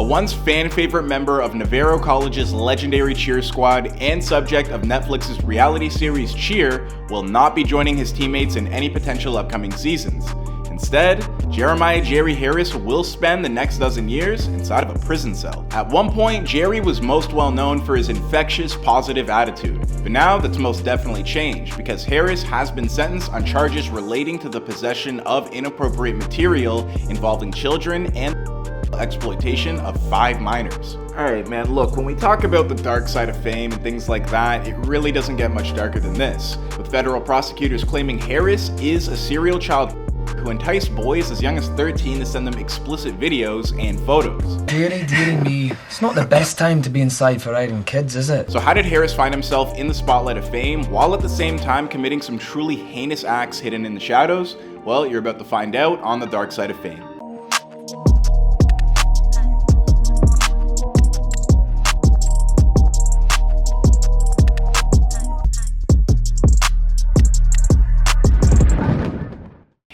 once fan-favorite member of Navarro College's legendary cheer squad and subject of Netflix's reality series Cheer will not be joining his teammates in any potential upcoming seasons. Instead, Jeremiah Jerry Harris will spend the next dozen years inside of a prison cell. At one point, Jerry was most well known for his infectious positive attitude, but now that's most definitely changed because Harris has been sentenced on charges relating to the possession of inappropriate material involving children and exploitation of 5 minors. Alright man, look, when we talk about the dark side of fame and things like that, it really doesn't get much darker than this, with federal prosecutors claiming Harris is a serial child who enticed boys as young as 13 to send them explicit videos and photos. Dearie me, it's not the best time to be inside for hiding kids, is it? So how did Harris find himself in the spotlight of fame while at the same time committing some truly heinous acts hidden in the shadows? Well, you're about to find out on the dark side of fame.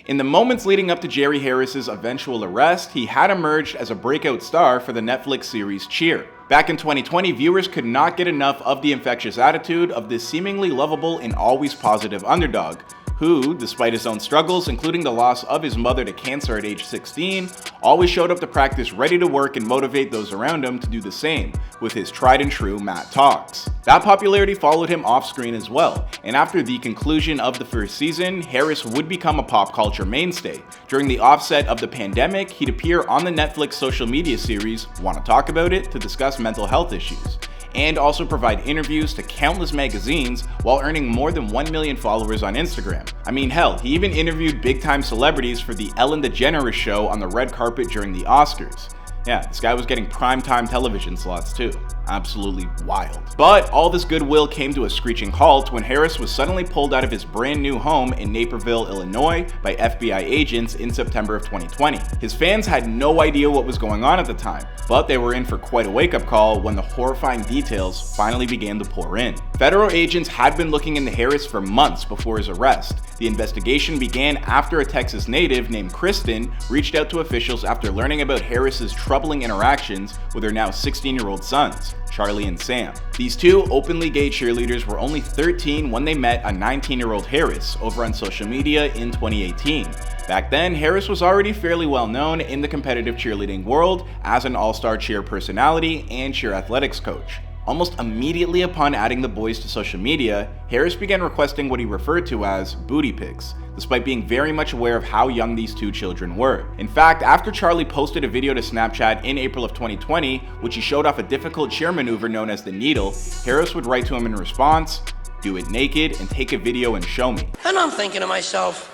In the moments leading up to Jerry Harris's eventual arrest, he had emerged as a breakout star for the Netflix series Cheer. Back in 2020, viewers could not get enough of the infectious attitude of this seemingly lovable and always positive underdog, who, despite his own struggles, including the loss of his mother to cancer at age 16, always showed up to practice ready to work and motivate those around him to do the same, with his tried and true Matt Talks. That popularity followed him off screen as well, and after the conclusion of the first season, Harris would become a pop culture mainstay. During the offset of the pandemic, he'd appear on the Netflix social media series Wanna Talk About It to discuss mental health issues, and also provide interviews to countless magazines while earning more than 1 million followers on Instagram. I mean hell, he even interviewed big-time celebrities for the Ellen DeGeneres show on the red carpet during the Oscars. Yeah, this guy was getting primetime television slots too. Absolutely wild. But all this goodwill came to a screeching halt when Harris was suddenly pulled out of his brand new home in Naperville, Illinois by FBI agents in September of 2020. His fans had no idea what was going on at the time, but they were in for quite a wake-up call when the horrifying details finally began to pour in. Federal agents had been looking into Harris for months before his arrest. The investigation began after a Texas native named Kristen reached out to officials after learning about Harris's troubling interactions with her now 16-year-old sons, Charlie and Sam. These two openly gay cheerleaders were only 13 when they met a 19-year-old Harris over on social media in 2018. Back then, Harris was already fairly well known in the competitive cheerleading world as an all-star cheer personality and cheer athletics coach. Almost immediately upon adding the boys to social media, Harris began requesting what he referred to as booty pics, despite being very much aware of how young these two children were. In fact, after Charlie posted a video to Snapchat in April of 2020, which he showed off a difficult cheer maneuver known as the needle, Harris would write to him in response, "Do it naked and take a video and show me." And I'm thinking to myself,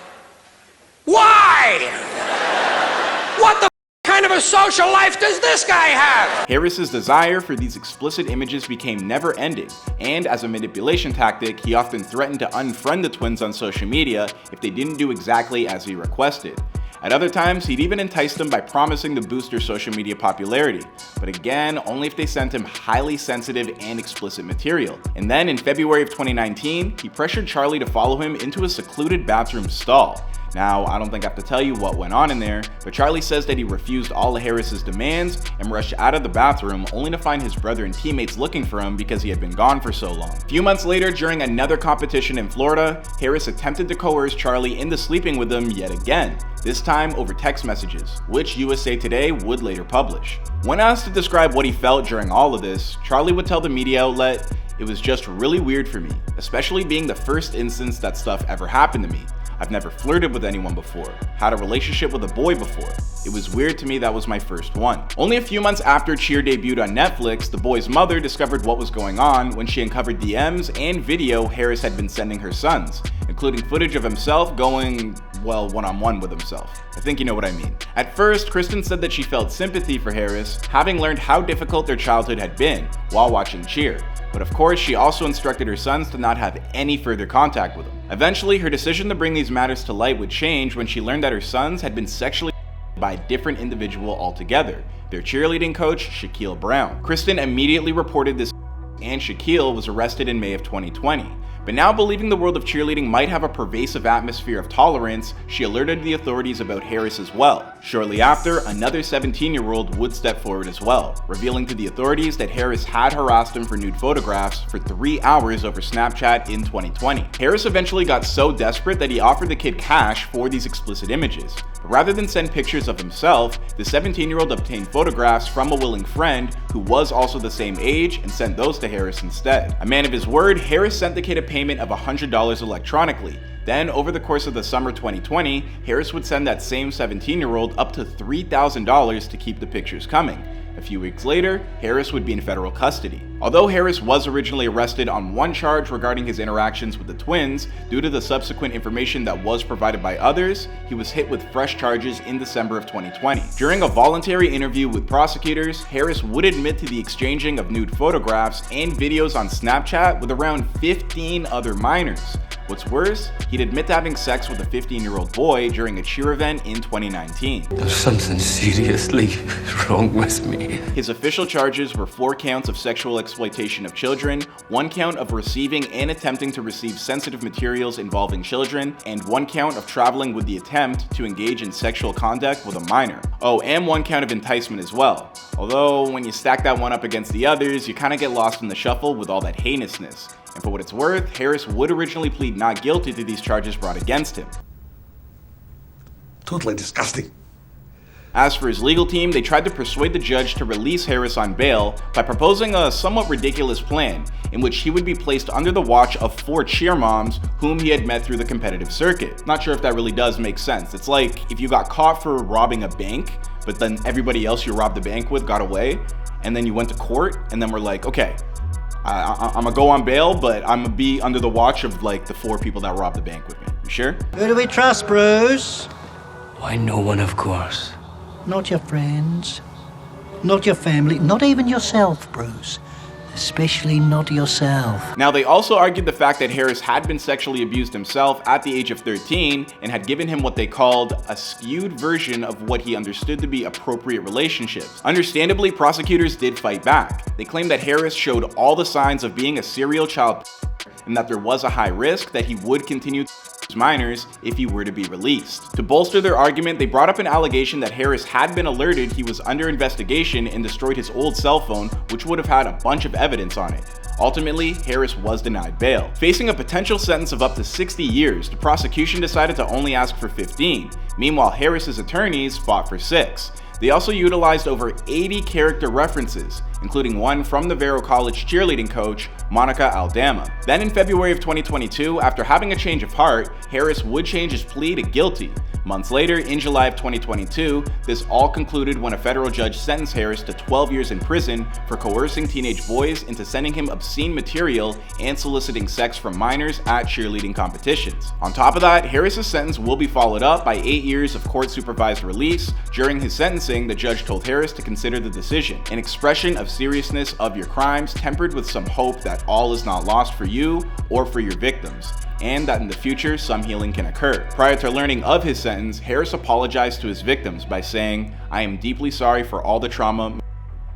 why? What the kind of a social life does this guy have? Harris's desire for these explicit images became never-ending, and as a manipulation tactic, he often threatened to unfriend the twins on social media if they didn't do exactly as he requested. At other times, he'd even entice them by promising to boost their social media popularity, but again, only if they sent him highly sensitive and explicit material. And then in February of 2019, he pressured Charlie to follow him into a secluded bathroom stall. Now, I don't think I have to tell you what went on in there, but Charlie says that he refused all of Harris's demands and rushed out of the bathroom only to find his brother and teammates looking for him because he had been gone for so long. A few months later, during another competition in Florida, Harris attempted to coerce Charlie into sleeping with him yet again, this time over text messages, which USA Today would later publish. When asked to describe what he felt during all of this, Charlie would tell the media outlet, "It was just really weird for me, especially being the first instance that stuff ever happened to me. I've never flirted with anyone before, had a relationship with a boy before. It was weird to me that was my first one." Only a few months after Cheer debuted on Netflix, the boy's mother discovered what was going on when she uncovered DMs and video Harris had been sending her sons, including footage of himself going, well, one-on-one with himself. I think you know what I mean. At first, Kristen said that she felt sympathy for Harris, having learned how difficult their childhood had been while watching Cheer. But of course, she also instructed her sons to not have any further contact with him. Eventually, her decision to bring these matters to light would change when she learned that her sons had been sexually by a different individual altogether, their cheerleading coach, Shaquille Brown. Kristen immediately reported this, and Shaquille was arrested in May of 2020. But now, believing the world of cheerleading might have a pervasive atmosphere of tolerance, she alerted the authorities about Harris as well. Shortly after, another 17-year-old would step forward as well, revealing to the authorities that Harris had harassed him for nude photographs for 3 hours over Snapchat in 2020. Harris eventually got so desperate that he offered the kid cash for these explicit images. But rather than send pictures of himself, the 17-year-old obtained photographs from a willing friend who was also the same age and sent those to Harris instead. A man of his word, Harris sent the kid a payment of $100 electronically. Then, over the course of the summer 2020, Harris would send that same 17-year-old up to $3,000 to keep the pictures coming. A few weeks later, Harris would be in federal custody. Although Harris was originally arrested on one charge regarding his interactions with the twins, due to the subsequent information that was provided by others, he was hit with fresh charges in December of 2020. During a voluntary interview with prosecutors, Harris would admit to the exchanging of nude photographs and videos on Snapchat with around 15 other minors. What's worse, he'd admit to having sex with a 15-year-old boy during a cheer event in 2019. There's something seriously wrong with me. His official charges were 4 counts of sexual exploitation of children, 1 count of receiving and attempting to receive sensitive materials involving children, and 1 count of traveling with the attempt to engage in sexual conduct with a minor. Oh, and 1 count of enticement as well. Although, when you stack that one up against the others, you kind of get lost in the shuffle with all that heinousness. And for what it's worth, Harris would originally plead not guilty to these charges brought against him. Totally disgusting. As for his legal team, they tried to persuade the judge to release Harris on bail by proposing a somewhat ridiculous plan in which he would be placed under the watch of 4 cheer moms whom he had met through the competitive circuit. Not sure if that really does make sense. It's like if you got caught for robbing a bank, but then everybody else you robbed the bank with got away, and then you went to court, and then we're like, okay, I'm gonna go on bail, but I'm gonna be under the watch of like the 4 people that robbed the bank with me. You sure? Who do we trust, Bruce? Why, no one, of course. Not your friends, not your family, not even yourself, Bruce. Especially not yourself. Now, they also argued the fact that Harris had been sexually abused himself at the age of 13 and had given him what they called a skewed version of what he understood to be appropriate relationships. Understandably, prosecutors did fight back. They claimed that Harris showed all the signs of being a serial child and that there was a high risk that he would continue to minors if he were to be released. To bolster their argument, they brought up an allegation that Harris had been alerted he was under investigation and destroyed his old cell phone, which would have had a bunch of evidence on it. Ultimately, Harris was denied bail. Facing a potential sentence of up to 60 years, the prosecution decided to only ask for 15. Meanwhile, Harris's attorneys fought for 6. They also utilized over 80 character references, including one from Navarro College cheerleading coach, Monica Aldama. Then in February of 2022, after having a change of heart, Harris would change his plea to guilty. Months later, in July of 2022, this all concluded when a federal judge sentenced Harris to 12 years in prison for coercing teenage boys into sending him obscene material and soliciting sex from minors at cheerleading competitions. On top of that, Harris's sentence will be followed up by 8 years of court-supervised release. During his sentencing, the judge told Harris to consider the decision, an expression of seriousness of your crimes tempered with some hope that all is not lost for you or for your victims, and that in the future some healing can occur. Prior to learning of his sentence, Harris apologized to his victims by saying, "I am deeply sorry for all the trauma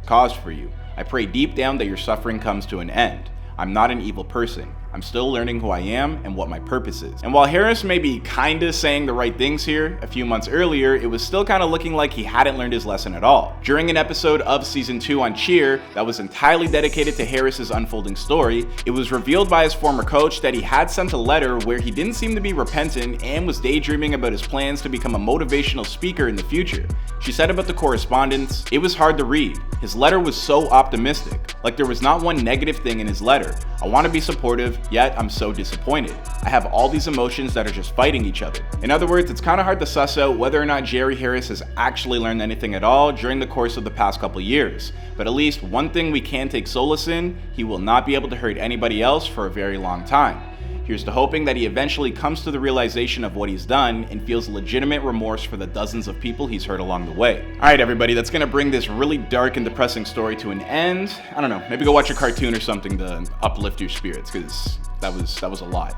caused for you. I pray deep down that your suffering comes to an end. I'm not an evil person. I'm still learning who I am and what my purpose is." And while Harris may be kinda saying the right things here, a few months earlier, it was still kinda looking like he hadn't learned his lesson at all. During an episode of season 2 on Cheer that was entirely dedicated to Harris's unfolding story, it was revealed by his former coach that he had sent a letter where he didn't seem to be repentant and was daydreaming about his plans to become a motivational speaker in the future. She said about the correspondence, "It was hard to read. His letter was so optimistic. Like there was not one negative thing in his letter. I want to be supportive, yet I'm so disappointed. I have all these emotions that are just fighting each other." In other words, it's kind of hard to suss out whether or not Jerry Harris has actually learned anything at all during the course of the past couple years. But at least one thing we can take solace in, he will not be able to hurt anybody else for a very long time. Here's to hoping that he eventually comes to the realization of what he's done and feels legitimate remorse for the dozens of people he's hurt along the way. Alright everybody, that's gonna bring this really dark and depressing story to an end. I don't know, maybe go watch a cartoon or something to uplift your spirits, because that was a lot.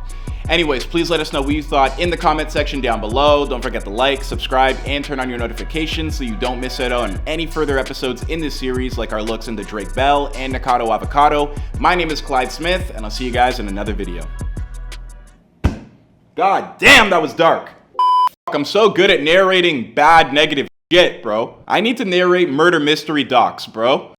Anyways, please let us know what you thought in the comment section down below. Don't forget to like, subscribe, and turn on your notifications so you don't miss out on any further episodes in this series, like our looks into Drake Bell and Nakado Avocado. My name is Clyde Smith, and I'll see you guys in another video. God damn, that was dark. I'm so good at narrating bad, negative Shit, bro. I need to narrate murder mystery docs, bro.